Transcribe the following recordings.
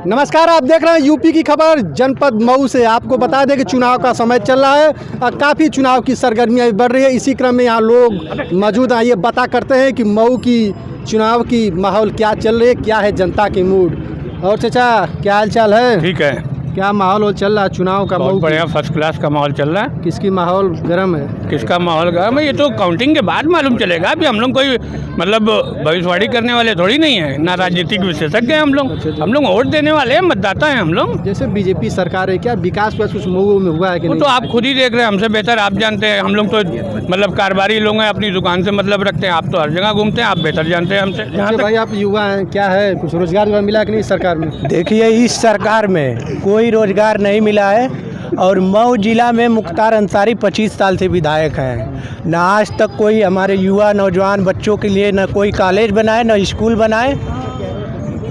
नमस्कार, आप देख रहे हैं यूपी की खबर जनपद मऊ से। आपको बता दें कि चुनाव का समय चल रहा है और काफ़ी चुनाव की सरगर्मियां बढ़ रही है। इसी क्रम में यहाँ लोग मौजूद हैं, ये बता करते हैं कि मऊ की चुनाव की माहौल क्या चल रही है, क्या है जनता की मूड। और चाचा, क्या हाल चाल है? ठीक है। क्या माहौल चल रहा है चुनाव का? बहुत बढ़िया, फर्स्ट क्लास का माहौल चल रहा है। किसकी माहौल गर्म है? किसका माहौल गर्म है ये तो काउंटिंग के बाद मालूम चलेगा। अभी हम लोग कोई मतलब भविष्यवाणी करने वाले थोड़ी नहीं है, ना राजनीतिक विशेषज्ञ हैं हम लोग वोट देने वाले हैं, मतदाता हैं हम लोग। जैसे बीजेपी सरकार है, क्या विकास पर कुछ मऊ में हुआ है कि वो नहीं? तो आप खुद ही देख रहे हैं, हमसे बेहतर आप जानते हैं। हम लोग तो मतलब कारोबारी लोग हैं, अपनी दुकान से मतलब रखते हैं। आप तो हर जगह घूमते हैं, आप बेहतर जानते हैं हमसे। जहाँ भाई आप युवा हैं, क्या है कुछ रोजगार मिला कि नहीं सरकार में? देखिए, इस सरकार में कोई रोजगार नहीं मिला है और मऊ जिला में मुख्तार अंसारी 25 साल से विधायक हैं। न आज तक कोई हमारे युवा नौजवान बच्चों के लिए न कोई कॉलेज बनाए न स्कूल बनाए।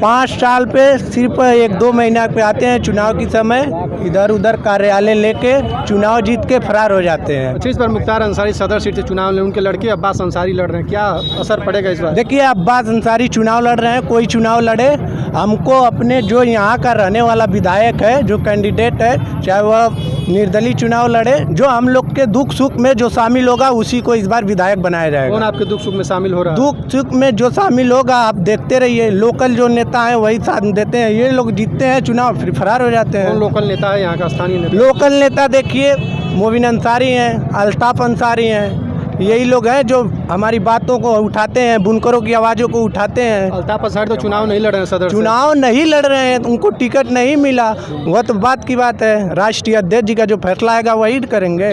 5 साल पे सिर्फ 1-2 महीना पे आते हैं चुनाव के समय, इधर उधर कार्यालय लेके चुनाव जीत के फरार हो जाते हैं। अच्छा, इस बार मुख्तार अंसारी सदर सीट से चुनाव उनके लड़के अब्बास अंसारी लड़ रहे हैं, क्या असर पड़ेगा इस बार? देखिए, अब्बास अंसारी चुनाव लड़ रहे हैं, कोई चुनाव लड़े, हमको अपने जो यहाँ का रहने वाला विधायक है, जो कैंडिडेट है, चाहे वह निर्दलीय चुनाव लड़े, जो हम लोग के दुख सुख में जो शामिल होगा उसी को इस बार विधायक बनाया जाएगा। कौन आपके दुख सुख में शामिल हो रहा है? दुख सुख में जो शामिल होगा आप देखते रहिए। लोकल जो नेता हैं वही साथ देते हैं, ये लोग जीतते हैं चुनाव फिर फरार हो जाते हैं। कौन लोकल नेता है यहाँ का, स्थानीय नेता? लोकल नेता देखिए, मोबिन अंसारी हैं, अल्ताफ अंसारी हैं, यही लोग हैं जो हमारी बातों को उठाते हैं, बुनकरों की आवाज़ों को उठाते हैं। अल्ताफ अंसारी तो चुनाव नहीं लड़ रहे हैं सदर से। चुनाव नहीं लड़ रहे हैं, उनको टिकट नहीं मिला, वह तो बात की बात है। राष्ट्रीय अध्यक्ष जी का जो फैसला आएगा वही करेंगे।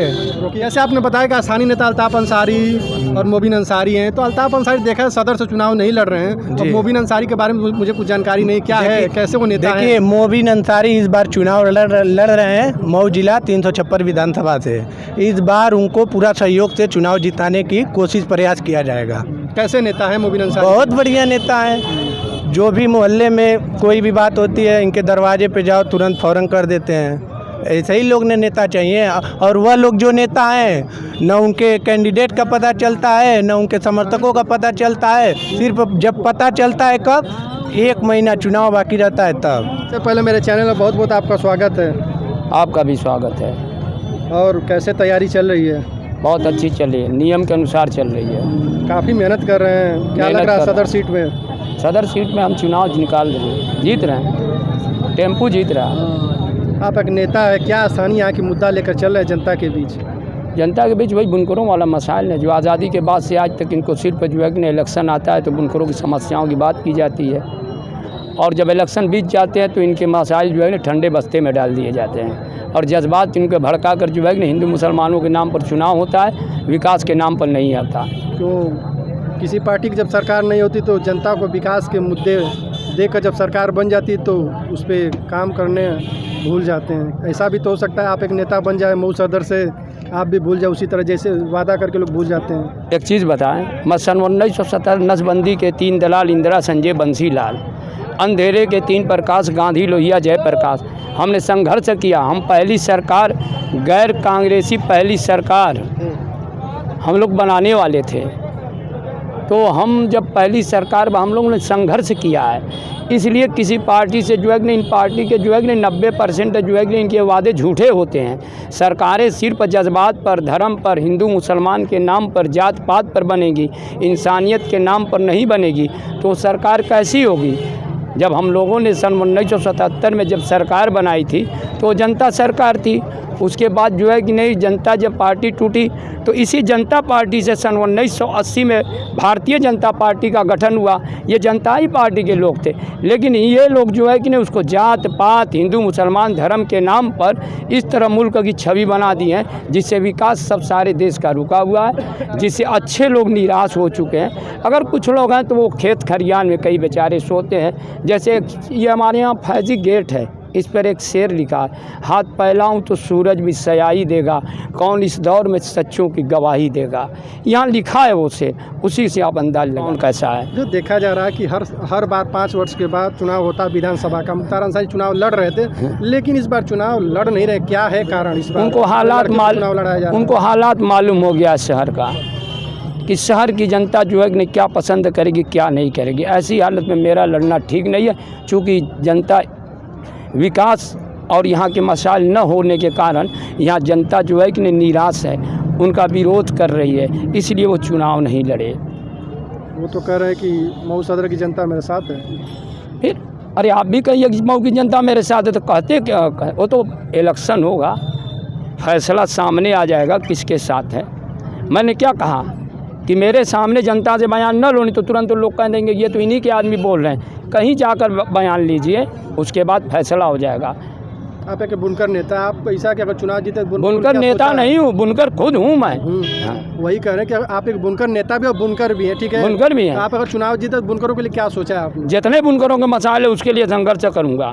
जैसे आपने बताया कि स्थानीय नेता अल्ताफ अंसारी और मोबिन अंसारी हैं, तो अल्ताफ अंसारी देखा है सदर से चुनाव नहीं लड़ रहे हैं, तो मोबिन अंसारी के बारे में मुझे कुछ जानकारी नहीं, क्या है, कैसे वो नेता है? देखिए, मोबिन अंसारी इस बार चुनाव लड़ रहे हैं मऊ जिला 356 विधानसभा से। इस बार उनको पूरा सहयोग से चुनाव जिताने की कोशिश प्रयास किया जाएगा। कैसे नेता है मोबिन अंसारी? बहुत बढ़िया नेता है। जो भी मोहल्ले में कोई भी बात होती है, इनके दरवाजे पे जाओ तुरंत फौरन कर देते हैं। ऐसे ही लोग ने नेता चाहिए। और वह लोग जो नेता हैं, न उनके कैंडिडेट का पता चलता है, न उनके समर्थकों का पता चलता है। सिर्फ जब पता चलता है कब, 1 महीना चुनाव बाकी रहता है तब। सबसे पहले मेरे चैनल में बहुत बहुत आपका स्वागत है। आपका भी स्वागत है। और कैसे तैयारी चल रही है? बहुत अच्छी चल रही है, नियम के अनुसार चल रही है। काफ़ी मेहनत कर रहे हैं, क्या लग रहा है सदर सीट में? सदर सीट में हम चुनाव निकाल रहे हैं, जीत रहे हैं, टेम्पू जीत रहा है। आप एक नेता है, क्या स्थानीय यहाँ की मुद्दा लेकर चल रहे हैं जनता के बीच? जनता के बीच वही बुनकरों वाला मसाइल है, जो आज़ादी के बाद से आज तक इनको सिर्फ जो है कि इलेक्शन आता है तो बुनकरों की समस्याओं की बात की जाती है, और जब इलेक्शन बीत जाते हैं तो इनके मसाइल जो है ना ठंडे बस्ते में डाल दिए जाते हैं, और जज्बात इनके भड़का कर जो है कि हिंदू मुसलमानों के नाम पर चुनाव होता है, विकास के नाम पर नहीं आता। क्यों? किसी पार्टी की जब सरकार नहीं होती तो जनता को विकास के मुद्दे देकर जब सरकार बन जाती तो उस पर काम करने भूल जाते हैं। ऐसा भी तो हो सकता है आप एक नेता बन जाए मऊ सदर से, आप भी भूल जाए उसी तरह जैसे वादा करके लोग भूल जाते हैं। एक चीज़ बताएं, मैं सन 1970 नसबंदी के 3 दलाल इंदिरा संजय बंसी लाल, अंधेरे के 3 प्रकाश गांधी लोहिया जयप्रकाश, हमने संघर्ष किया। हम पहली सरकार, गैर कांग्रेसी पहली सरकार हम लोग बनाने वाले थे, तो हम जब पहली सरकार हम लोगों ने संघर्ष किया है। इसलिए किसी पार्टी से जो है कि इन पार्टी के जो है कि 90% जो है कि इनके वादे झूठे होते हैं। सरकारें सिर्फ जज्बात पर, धर्म पर, हिंदू मुसलमान के नाम पर, जात पात पर बनेगी, इंसानियत के नाम पर नहीं बनेगी तो सरकार कैसी होगी? जब हम लोगों ने सन 1977 में जब सरकार बनाई थी तो जनता सरकार थी। उसके बाद जो है कि नहीं, जनता जब पार्टी टूटी तो इसी जनता पार्टी से सन 1980 में भारतीय जनता पार्टी का गठन हुआ। ये जनता ही पार्टी के लोग थे, लेकिन ये लोग जो है कि नहीं उसको जात पात, हिंदू मुसलमान धर्म के नाम पर इस तरह मुल्क की छवि बना दी है, जिससे विकास सब सारे देश का रुका हुआ है, जिससे अच्छे लोग निराश हो चुके हैं। अगर कुछ लोग हैं तो वो खेत खलिहान में कई बेचारे सोते हैं। जैसे ये हमारे यहाँ फैजी गेट है, इस पर एक शेर लिखा है, हाथ फैलाऊं तो सूरज भी सयाई देगा, कौन इस दौर में सच्चों की गवाही देगा। यहाँ लिखा है वो शेर, उसी से आप अंदाज लगाओ कैसा है। जो देखा जा रहा है कि हर बार 5 वर्ष के बाद चुनाव होता है विधानसभा का। मुख्तार अंसारी चुनाव लड़ रहे थे, लेकिन इस बार चुनाव लड़ नहीं रहे, क्या है कारण? इस बार उनको हालात मालूम हो गया शहर का, कि शहर की जनता जो है कि क्या पसंद करेगी क्या नहीं करेगी। ऐसी हालत में मेरा लड़ना ठीक नहीं है, चूँकि जनता विकास और यहाँ के मसाइल न होने के कारण यहाँ जनता जो है कि निराश है, उनका विरोध कर रही है, इसलिए वो चुनाव नहीं लड़े। वो तो कह रहे हैं कि मऊ सदर की जनता मेरे साथ है। फिर अरे आप भी कहिए कि मऊ की जनता मेरे साथ है, तो कहते क्या? वो तो इलेक्शन होगा, फैसला सामने आ जाएगा किसके साथ है। मैंने क्या कहा कि मेरे सामने जनता से बयान न लो, नहीं तो तुरंत लोग कह देंगे ये तो इन्हीं के आदमी बोल रहे हैं। कहीं जाकर बयान लीजिए, उसके बाद फैसला हो जाएगा। आप एक बुनकर नेता, आप ऐसा कि अगर चुनाव जीते बुनकर नेता नहीं हूँ, बुनकर खुद हूँ मैं। हाँ। वही कह रहे हैं कि आप एक बुनकर नेता भी और बुनकर भी है, ठीक है? बुनकर भी है। आप अगर चुनाव जीते बुनकरों के लिए क्या सोचा है आपने? जितने बुनकरों के मसाइल है उसके लिए संघर्ष करूँगा,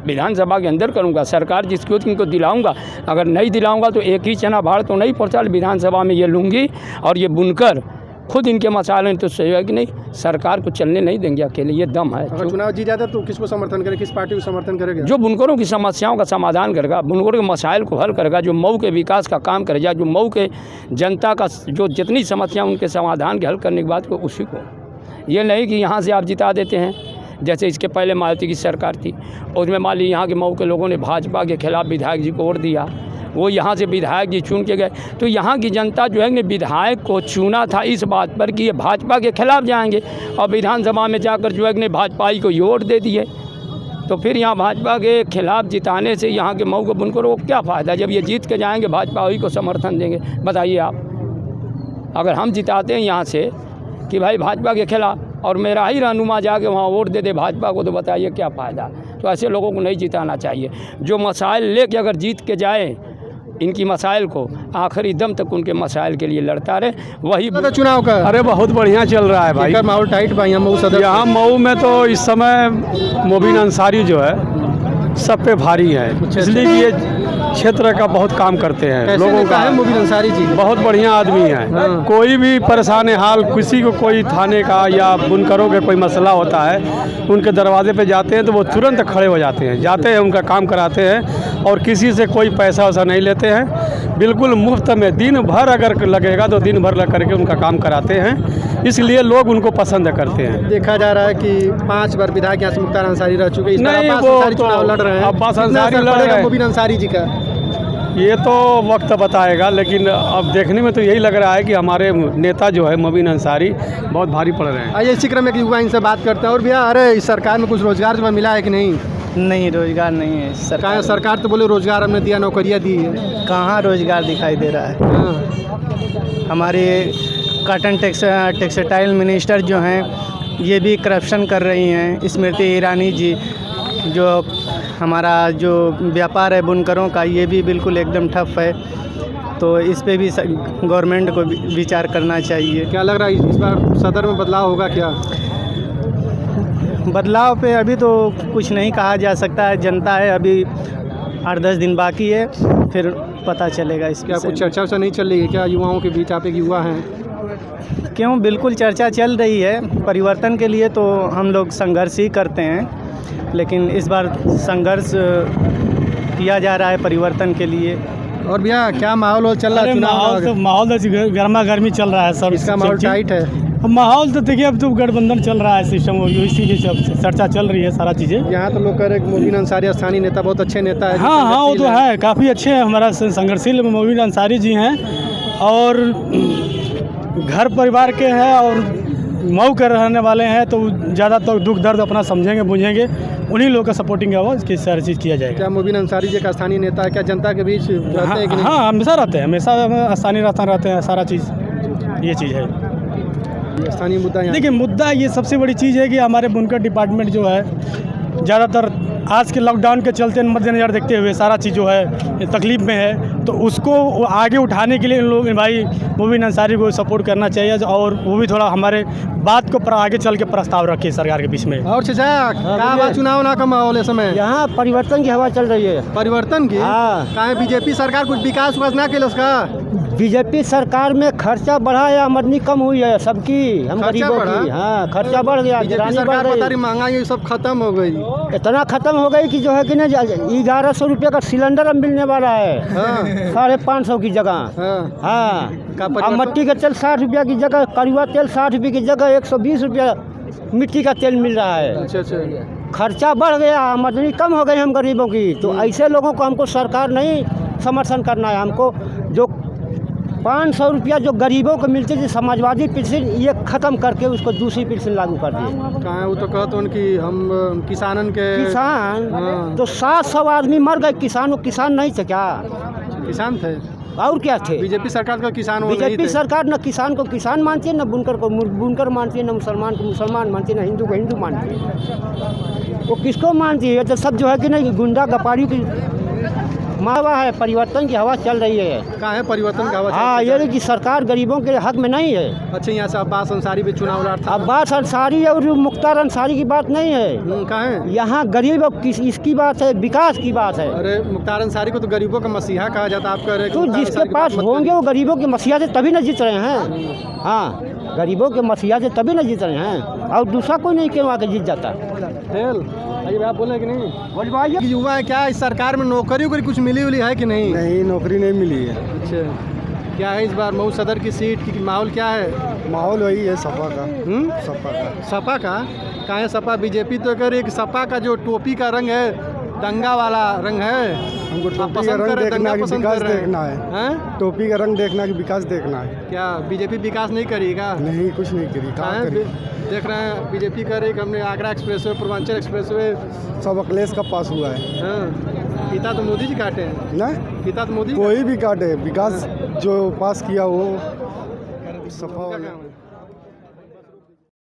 विधानसभा के अंदर करूँगा। सरकार जिसको उनको दिलाऊंगा, अगर नहीं दिलाऊंगा तो एक ही चना भाड़ तो नहीं पहुँचा, विधानसभा में ये लूँगी। और ये बुनकर खुद इनके मसाइल हैं तो सही है कि नहीं, सरकार को चलने नहीं देंगे अकेले, ये दम है। अगर चुनाव जीत जाता तो किसको समर्थन करेगा, किस पार्टी को समर्थन करेगा? जो बुनकरों की समस्याओं का समाधान करेगा, बुनकरों के मसाइल को हल करेगा, जो मऊ के विकास का काम करेगा, जो मऊ के जनता का जो जितनी समस्या उनके समाधान के हल करने के बाद को उसी को। ये नहीं कि यहाँ से आप जिता देते हैं, जैसे इसके पहले मायावती की सरकार थी, उसमें मान ली यहाँ के मऊ के लोगों ने भाजपा के खिलाफ विधायक जी को वोट दिया, वो यहाँ से विधायक जी चुन के गए। तो यहाँ की जनता जो है विधायक को चुना था इस बात पर कि ये भाजपा के खिलाफ जाएंगे, और विधानसभा में जाकर जो है भाजपाई को वोट दे दिए। तो फिर यहाँ भाजपा के खिलाफ जिताने से यहाँ के मऊ को बुनकरों को क्या फ़ायदा, जब ये जीत के जाएंगे भाजपा ही को समर्थन देंगे। बताइए आप, अगर हम जिताते हैं यहाँ से कि भाई भाजपा के खिलाफ, और मेरा ही रहनुमा जाके वहाँ वोट दे दे भाजपा को, तो बताइए क्या फ़ायदा। तो ऐसे लोगों को नहीं जिताना चाहिए। जो मसाइल लेके अगर जीत के जाए, इनकी मसाइल को आखिरी दम तक उनके मसाइल के लिए लड़ता रहे, वही तो चुनाव का अरे बहुत बढ़िया चल रहा है भाई। माहौल टाइट भाई मऊ सदर। यहाँ मऊ में तो इस समय मोबिन अंसारी जो है सब पे भारी है, इसलिए कि ये क्षेत्र का बहुत काम करते हैं लोगों का। है मोबिन अंसारी जी बहुत बढ़िया आदमी है। हाँ। कोई भी परेशान हाल, किसी को कोई थाने का या बुनकरों के कोई मसला होता है, उनके दरवाजे पे जाते हैं तो वो तुरंत खड़े हो जाते हैं, जाते हैं उनका काम कराते हैं, और किसी से कोई पैसा वैसा नहीं लेते हैं, बिल्कुल मुफ्त में। दिन भर अगर लगेगा तो दिन भर लग करके उनका काम कराते हैं, इसलिए लोग उनको पसंद करते हैं। देखा जा रहा है कि 5 बार विधायक यहाँ से मुख्तार अंसारी रह चुके हैं, नहीं, अब्बास वो अंसारी तो चुनाव लड़ रहे हैं। अब्बास कितना अंसारी असर लड़ पड़ेगा रहे हैं। मोबिन अंसारी जी का? ये तो वक्त बताएगा, लेकिन अब देखने में तो यही लग रहा है कि हमारे नेता जो है मोबिन अंसारी बहुत भारी पड़ रहे हैं। आइए इसी क्रम में कि युवा इनसे बात करते हैं। और भैया, अरे इस सरकार में कुछ रोजगार जो मिला है कि नहीं? नहीं, रोजगार नहीं है कहाँ सरकार तो बोले रोजगार हमने दिया, नौकरियाँ दी है। कहाँ रोजगार दिखाई दे रहा है। हाँ। हमारे कॉटन टेक्सटाइल मिनिस्टर जो हैं ये भी करप्शन कर रही हैं। स्मृति ईरानी जी, जो हमारा जो व्यापार है बुनकरों का, ये भी बिल्कुल एकदम ठप है। तो इस पे भी गवर्नमेंट को विचार करना चाहिए। क्या लग रहा है इस बार सदर में बदलाव होगा क्या? बदलाव पे अभी तो कुछ नहीं कहा जा सकता है, जनता है, अभी 8-10 दिन बाकी है, फिर पता चलेगा। इस क्या कुछ चर्चा वर्चा नहीं चल रही है क्या युवाओं के बीच? आप एक युवा हैं। क्यों, बिल्कुल चर्चा चल रही है। परिवर्तन के लिए तो हम लोग संघर्ष ही करते हैं, लेकिन इस बार संघर्ष किया जा रहा है परिवर्तन के लिए। और भैया क्या माहौल चल रहा है? माहौल तो गर्मा गर्मी चल रहा है सब। इसका माहौल टाइट है। माहौल तो देखिए, अब तो गठबंधन चल रहा है, सिस्टम इसी की सब चर्चा चल रही है, सारा चीज़ें। यहाँ तो लोग कह रहे हैं मोबिन अंसारी स्थानीय नेता बहुत अच्छे नेता है। हाँ, वो तो है, काफ़ी अच्छे हैं। हमारा संघर्षशील मोबिन अंसारी जी हैं, और घर परिवार के हैं, और मऊ के रहने वाले हैं, तो ज़्यादातर दुख दर्द अपना समझेंगे, बुझेंगे, उन्हीं लोगों का सपोर्टिंग है वो, इसकी सारी चीज़ किया जाएगा। क्या मोबिन अंसारी जी का स्थानीय नेता है? क्या जनता के बीच रहते हैं कि नहीं? हाँ, हमेशा रहते हैं, हमेशा स्थानीय रहते हैं, सारा चीज़ ये चीज़ है। स्थानीय मुद्दा यहाँ देखिए, मुद्दा ये सबसे बड़ी चीज़ है कि हमारे बुनकर डिपार्टमेंट जो है ज़्यादातर आज के लॉकडाउन के चलते मद्देनज़र देखते हुए सारा चीज़ जो है तकलीफ़ में है, तो उसको आगे उठाने के लिए इन लोग भाई मोबिन अंसारी को सपोर्ट करना चाहिए, और वो भी थोड़ा हमारे बात को आगे चल के प्रस्ताव रखे सरकार के बीच में। और चाचा चुनाव ना का माहौल है समय? यहाँ परिवर्तन की हवा चल रही है। परिवर्तन की? हाँ। कहाँ बीजेपी सरकार कुछ विकास ना के उसका? बीजेपी सरकार में खर्चा बढ़ा है, आमदनी कम हुई है सबकी, हम गरीबों की। हाँ, खर्चा बढ़ गया, बीजेपी सरकार बता रही महंगाई सब खत्म हो गई। इतना खत्म हो गई कि जो है कि ना 1100 रुपये का सिलेंडर अब मिलने वाला है। हाँ। 550 की जगह। हाँ। हाँ, अब मिट्टी का तेल 60 रुपया की जगह, कड़वा तेल 60 रुपये की जगह 120 रुपया मिट्टी का तेल मिल रहा है। अच्छा। खर्चा बढ़ गया, आमदनी कम हो गई हम गरीबों की, तो ऐसे लोगों को हमको सरकार नहीं समर्थन करना है। हमको जो 500 रुपया जो गरीबों को मिलती थी समाजवादी पेंशन, ये ख़त्म करके उसको दूसरी पेंशन लागू कर दिए। कहाँ वो तो कहते हैं कि हम किसानन के किसान हाँ। तो 700 आदमी मर गए, किसान वो किसान नहीं थे क्या? किसान थे। और क्या थे? बीजेपी सरकार का किसान वो नहीं बीजेपी थे। सरकार न किसान को किसान मानती है, न बुनकर को बुनकर मानती है, न मुसलमान को मुसलमान मानती है, न हिंदू को हिंदू मानती है। वो किसको मानती है? तो सब जो है कि नहीं गुंडा गपाड़ी की मावा है। परिवर्तन की हवा चल रही है। कहाँ है परिवर्तन का हवा? हाँ, ये कि सरकार गरीबों के हक में नहीं है। अच्छा, यहाँ से अब्बास अंसारी भी चुनाव लड़ता। अब्बास अंसारी और मुख्तार अंसारी की बात नहीं है, कहाँ है? यहाँ गरीब इसकी बात है, विकास की बात है। अरे मुख्तार अंसारी को तो गरीबों का मसीहा कहा जाता है, आप कह रहे हैं कि तो मुख्तार जिसके अंसारी की पास बात मत होंगे करिए। वो गरीबों के मसीहा से तभी न जीत रहे हैं। हाँ, गरीबों के मसीहा से तभी न जीत रहे हैं, और दूसरा कोई नहीं क्यों आके जीत जाता। खेल अरे आप बोले कि नहीं? बोलवाइए। युवा है क्या, इस सरकार में नौकरी वोकरी कुछ मिली उली है कि नहीं? नहीं, नौकरी नहीं मिली है। अच्छा, क्या है इस बार मऊ सदर की सीट की माहौल क्या है? माहौल वही है सपा का। सपा का। सपा का? कहाँ है सपा? बीजेपी तो कह रही है कि सपा का जो टोपी का रंग है दंगा वाला रंग है। हमको आप टोपी का पसंद कर रंग रहे हैं, देखना दंगा कि पसंद विकास कर रहे हैं? देखना है। हैं? टोपी का रंग देखना कि विकास देखना है। क्या बीजेपी विकास नहीं करेगा? नहीं, कुछ नहीं करी। कहाँ कहाँ है? करी? देख रहे हैं बीजेपी कह रही है कि हमने Agra express way, Purvanchal express way. सब अखिलेश का पास हुआ है हाँ, पिता तो मोदी जी काटे हैं। ना, पिता तो मोदी कोई भी काटे, विकास जो पास किया वो सपा का वाला। काम है।